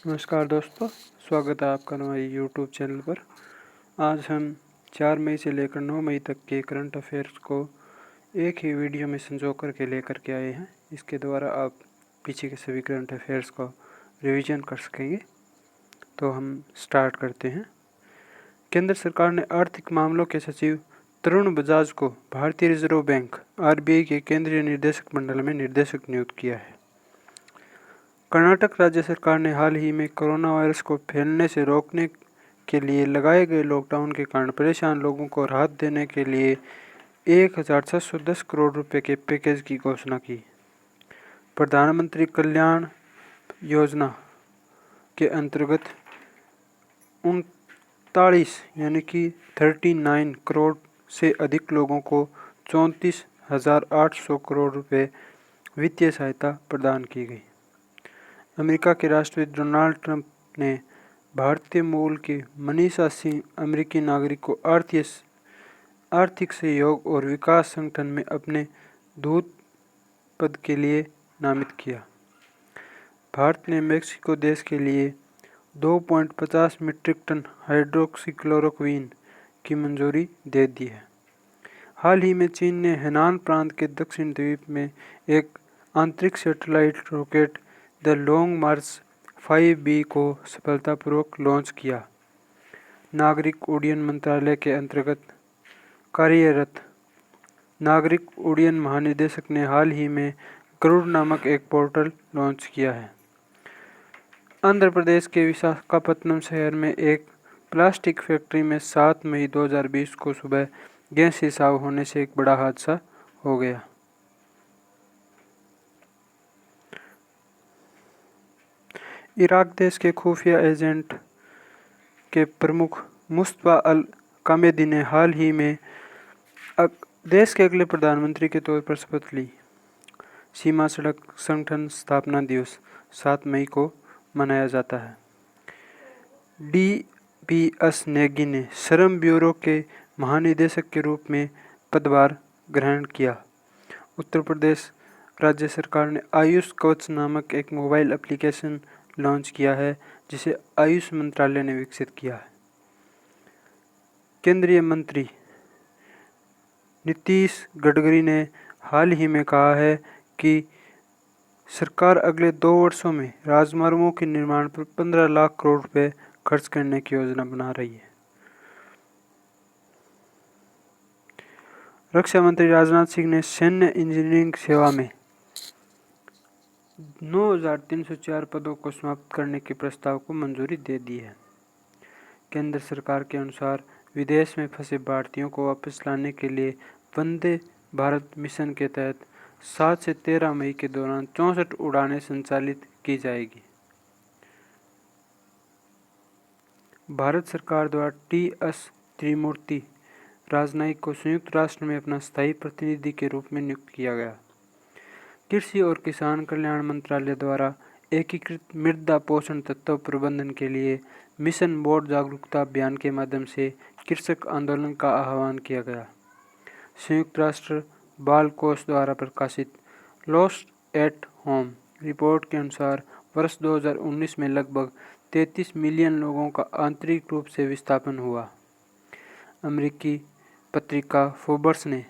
नमस्कार दोस्तों, स्वागत है आपका हमारे यूट्यूब चैनल पर। आज हम 4 मई से लेकर 9 मई तक के करंट अफेयर्स को एक ही वीडियो में संजो कर के लेकर के आए हैं। इसके द्वारा आप पीछे के सभी करंट अफेयर्स को रिवीजन कर सकेंगे। तो हम स्टार्ट करते हैं। केंद्र सरकार ने आर्थिक मामलों के सचिव तरुण बजाज को भारतीय रिजर्व बैंक (आरबीआई) के केंद्रीय निदेशक मंडल में निदेशक नियुक्त किया है। कर्नाटक राज्य सरकार ने हाल ही में कोरोना वायरस को फैलने से रोकने के लिए लगाए गए लॉकडाउन के कारण परेशान लोगों को राहत देने के लिए 1,710 करोड़ रुपए के पैकेज की घोषणा की। प्रधानमंत्री कल्याण योजना के अंतर्गत 39 करोड़ से अधिक लोगों को 34,800 करोड़ रुपए वित्तीय सहायता प्रदान की गई। अमेरिका के राष्ट्रपति डोनाल्ड ट्रंप ने भारतीय मूल के मनीषा सिंह अमेरिकी नागरिक को आर्थिक सहयोग और विकास संगठन में अपने दूत पद के लिए नामित किया। भारत ने मेक्सिको देश के लिए 2.50 मीट्रिक टन हाइड्रोक्सीक्लोरोक्वीन की मंजूरी दे दी है। हाल ही में चीन ने हेनान प्रांत के दक्षिण द्वीप में एक आंतरिक satellite rocket the long March 5B को सफलतापूर्वक लॉन्च किया। नागरिक उड्डयन मंत्रालय के अंतर्गत कार्यरत नागरिक उड्डयन महानिदेशक ने हाल ही में गरुड़ नामक एक पोर्टल लॉन्च किया है। आंध्र प्रदेश के विशाखापत्तनम शहर में एक प्लास्टिक फैक्ट्री में 7 मई 2020 को सुबह गैस रिसाव होने से एक बड़ा हादसा हो गया। इराक देश के खुफिया एजेंट के प्रमुख मुस्तफा अल कामेदी ने हाल ही में देश के अगले प्रधानमंत्री के तौर पर शपथ ली। सीमा सड़क संगठन स्थापना दिवस 7 मई को मनाया जाता है। DPS नेगी ने श्रम ब्यूरो के महानिदेशक के रूप में पदभार ग्रहण किया। उत्तर प्रदेश राज्य सरकार ने आयुष कवच नामक एक मोबाइल एप्लीकेशन लॉन्च किया है, जिसे आयुष मंत्रालय ने विकसित किया है। केंद्रीय मंत्री नीतीश गडकरी ने हाल ही में कहा है कि सरकार अगले 2 वर्षों में राजमार्गों के निर्माण पर 15 लाख करोड़ रुपए खर्च करने की योजना बना रही है। रक्षा मंत्री राजनाथ सिंह ने सैन्य इंजीनियरिंग सेवा में 9,304 पदों को समाप्त करने के प्रस्ताव को मंजूरी दे दी है। केंद्र सरकार के अनुसार विदेश में फंसे भारतीयों को वापस लाने के लिए वंदे भारत मिशन के तहत 7 से 13 मई के दौरान 64 उड़ानें संचालित की जाएगी। भारत सरकार द्वारा TS त्रिमूर्ति राजनायक को संयुक्त राष्ट्र में अपना स्थायी प्रतिनिधि के रूप में नियुक्त किया गया। कृषि और किसान कल्याण मंत्रालय द्वारा एकीकृत मृदा पोषण तत्व प्रबंधन के लिए मिशन मोड जागरूकता अभियान के माध्यम से कृषक आंदोलन का आह्वान किया गया। संयुक्त राष्ट्र बाल कोष द्वारा प्रकाशित लॉस्ट एट होम रिपोर्ट के अनुसार वर्ष 2019 में लगभग 33 मिलियन लोगों का आंतरिक रूप से विस्थापन हुआ। अमेरिकी पत्रिका फोर्ब्स ने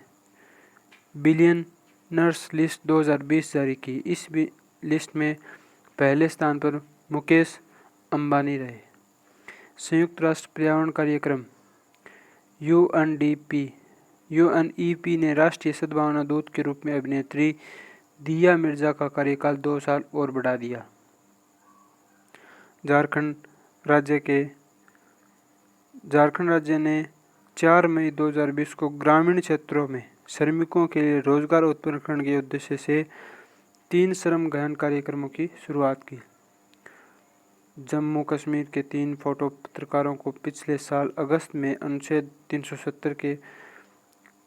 बिलियनर्स लिस्ट 2020 जारी की। इस लिस्ट में पहले स्थान पर मुकेश अंबानी रहे। संयुक्त राष्ट्र पर्यावरण कार्यक्रम UNEP ने राष्ट्रीय सद्भावना दूत के रूप में अभिनेत्री दिया मिर्जा का कार्यकाल 2 साल और बढ़ा दिया। झारखंड राज्य ने 4 मई 2020 को ग्रामीण क्षेत्रों में श्रमिकों के लिए रोजगार उत्पन्न करने के उद्देश्य से 3 श्रम गहन कार्यक्रमों की शुरुआत की। जम्मू कश्मीर के 3 फोटो पत्रकारों को पिछले साल अगस्त में अनुच्छेद 370 के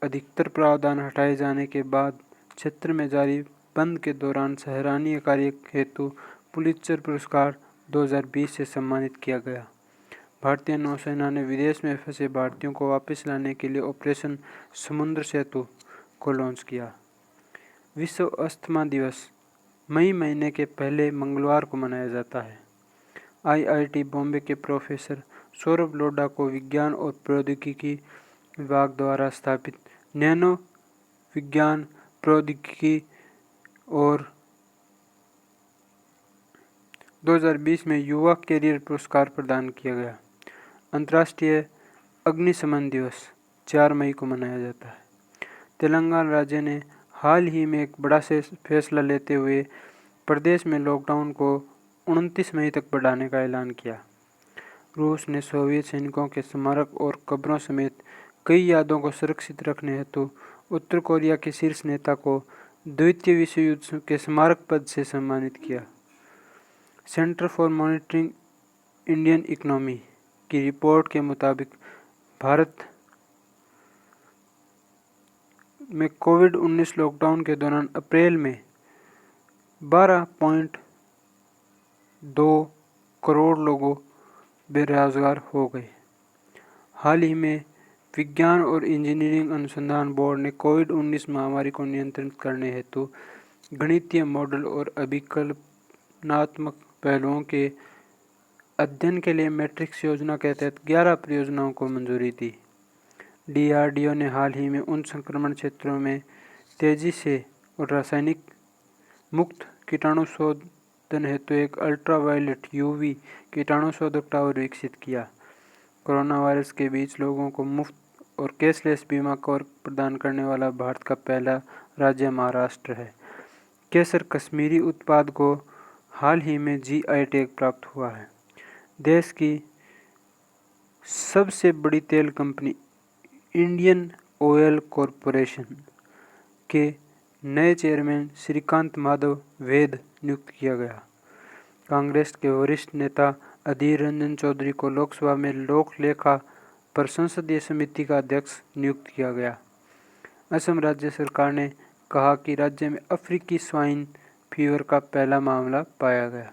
अधिकतर प्रावधान हटाए जाने के बाद क्षेत्र में जारी बंद के दौरान सराहनीय कार्य हेतु पुलित्जर पुरस्कार 2020 से सम्मानित किया गया। भारतीय नौसेना ने विदेश में फंसे भारतीयों को वापस लाने के लिए ऑपरेशन समुद्र सेतु को लॉन्च किया। विश्व अस्थमा दिवस मई महीने के पहले मंगलवार को मनाया जाता है। आईआईटी बॉम्बे के प्रोफेसर सौरभ लोढ़ा को विज्ञान और प्रौद्योगिकी विभाग द्वारा स्थापित नैनो विज्ञान प्रौद्योगिकी और 2020 में युवा कैरियर पुरस्कार प्रदान किया गया। अंतर्राष्ट्रीय अग्निशमन दिवस 4 मई को मनाया जाता है। तेलंगाना राज्य ने हाल ही में एक बड़ा फैसला लेते हुए प्रदेश में लॉकडाउन को 29 मई तक बढ़ाने का ऐलान किया। रूस ने सोवियत सैनिकों के स्मारक और कब्रों समेत कई यादों को सुरक्षित रखने हेतु उत्तर कोरिया के शीर्ष नेता को द्वितीय विश्व युद्ध के स्मारक पद से सम्मानित किया। Centre for monitoring Indian economy की रिपोर्ट के मुताबिक भारत में कोविड-19 लॉकडाउन के दौरान अप्रैल में 12.2 करोड़ लोगों बेरोजगार हो गए। हाल ही में विज्ञान और इंजीनियरिंग अनुसंधान बोर्ड ने कोविड-19 महामारी को नियंत्रित करने हेतु गणितीय मॉडल और अभिकल्पनात्मक पहलुओं के अध्ययन के लिए मैट्रिक्स योजना के तहत 11 परियोजनाओं को मंजूरी दी। डीआरडीओ ने हाल ही में उन संक्रमण क्षेत्रों में तेजी से और रासायनिक मुक्त कीटाणुशोधन हेतु एक अल्ट्रावायलेट यूवी कीटाणुशोधक टावर विकसित किया। कोरोना वायरस के बीच लोगों को मुफ्त और कैशलेस बीमा कवर प्रदान करने वाला भारत का पहला राज्य महाराष्ट्र है। केसर कश्मीरी उत्पाद को हाल ही में जीआई टैग प्राप्त हुआ है। देश की सबसे बड़ी तेल कंपनी इंडियन ऑयल कॉरपोरेशन के नए चेयरमैन श्रीकांत माधव वैद नियुक्त किया गया। कांग्रेस के वरिष्ठ नेता अधीर रंजन चौधरी को लोकसभा में लोक लेखा पर संसदीय समिति का अध्यक्ष नियुक्त किया गया। असम राज्य सरकार ने कहा कि राज्य में अफ्रीकी स्वाइन फीवर का पहला मामला पाया गया।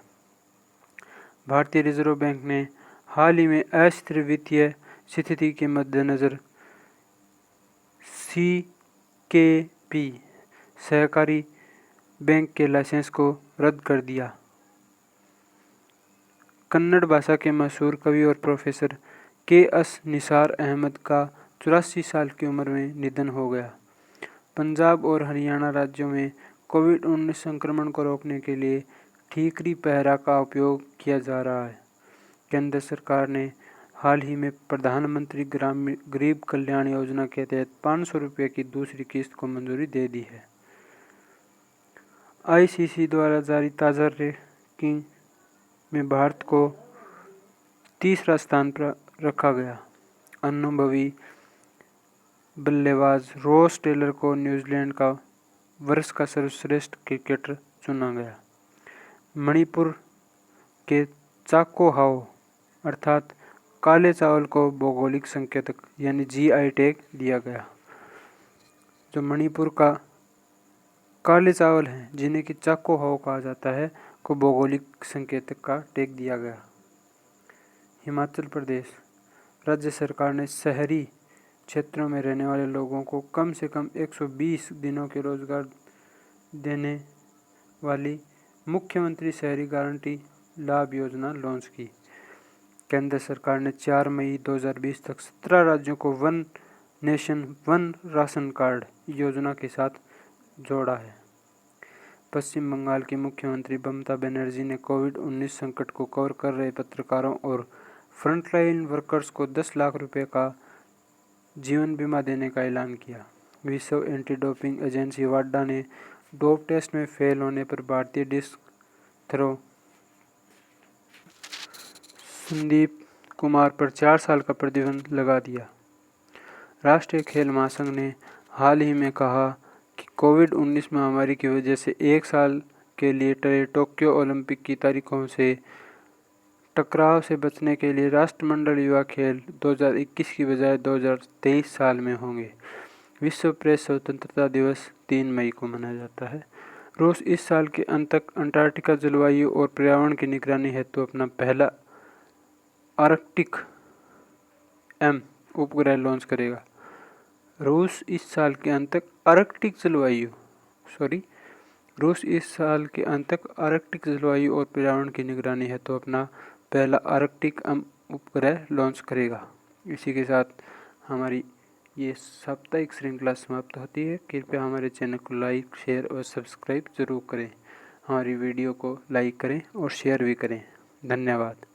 भारतीय रिजर्व बैंक ने हाल ही में अस्थिर वित्तीय स्थिति के मद्देनजर सीकेपी सहकारी बैंक के लाइसेंस को रद्द कर दिया। कन्नड़ भाषा के मशहूर कवि और प्रोफेसर के.एस. निसार अहमद का 84 साल की उम्र में निधन हो गया। पंजाब और हरियाणा राज्यों में कोविड-19 संक्रमण को रोकने के लिए ठीकरी पहरा का उपयोग किया जा रहा है। केंद्र सरकार ने हाल ही में प्रधानमंत्री गरीब कल्याण योजना के तहत 500 रुपये की दूसरी किस्त को मंजूरी दे दी है। आईसीसी द्वारा जारी ताज़ा रैंकिंग में भारत को तीसरा स्थान पर रखा गया। अनुभवी बल्लेबाज रॉस टेलर को न्यूजीलैंड का वर्ष का सर्वश्रेष्ठ क्रिकेटर चुना गया। मणिपुर के चाको-हाओ अर्थात काले चावल को भौगोलिक संकेतक यानी जीआई टैग दिया गया। जो मणिपुर का काले चावल हैं जिन्हें कि चाको-हाओ कहा जाता है को भौगोलिक संकेतक का टैग दिया गया। हिमाचल प्रदेश राज्य सरकार ने शहरी क्षेत्रों में रहने वाले लोगों को कम से कम 120 दिनों के रोजगार देने वाली मुख्यमंत्री शहरी गारंटी लाभ योजना लॉन्च की। केंद्र सरकार ने 4 मई 2020 तक 17 राज्यों को one nation one ration card योजना के साथ जोड़ा है। पश्चिम बंगाल की मुख्यमंत्री ममता बनर्जी ने कोविड-19 संकट को कवर कर रहे पत्रकारों और फ्रंटलाइन वर्कर्स को 10 लाख रुपए का जीवन बीमा देने का ऐलान किया। विश्व एंटी डोपिंग एजेंसी वाडा ने डोप टेस्ट में फेल होने पर भारतीय डिस्क थ्रो संदीप कुमार पर 4 साल का प्रतिबंध लगा दिया। राष्ट्रीय खेल महासंघ ने हाल ही में कहा कि कोविड-19 महामारी की वजह से 1 साल के लिए टले टोक्यो ओलंपिक की तारीखों से टकराव से बचने के लिए राष्ट्रमंडल युवा खेल 2021 की बजाय 2023 साल में होंगे। विश्व प्रेस स्वतंत्रता दिवस 3 मई को मनाया जाता है। रूस इस साल के अंत तक अंटार्कटिका जलवायु और पर्यावरण की निगरानी हेतु अपना पहला आर्कटिक एम उपग्रह लॉन्च करेगा। रूस इस साल के अंत तक रूस इस साल के अंत तक आर्कटिक जलवायु और पर्यावरण की निगरानी हेतु अपना पहला आर्कटिक उपग्रह लॉन्च करेगा। इसी के साथ हमारी ये साप्ताहिक श्रृंखला समाप्त होती है। कृपया हमारे चैनल को लाइक, शेयर और सब्सक्राइब जरूर करें। हमारी वीडियो को लाइक करें और शेयर भी करें। धन्यवाद।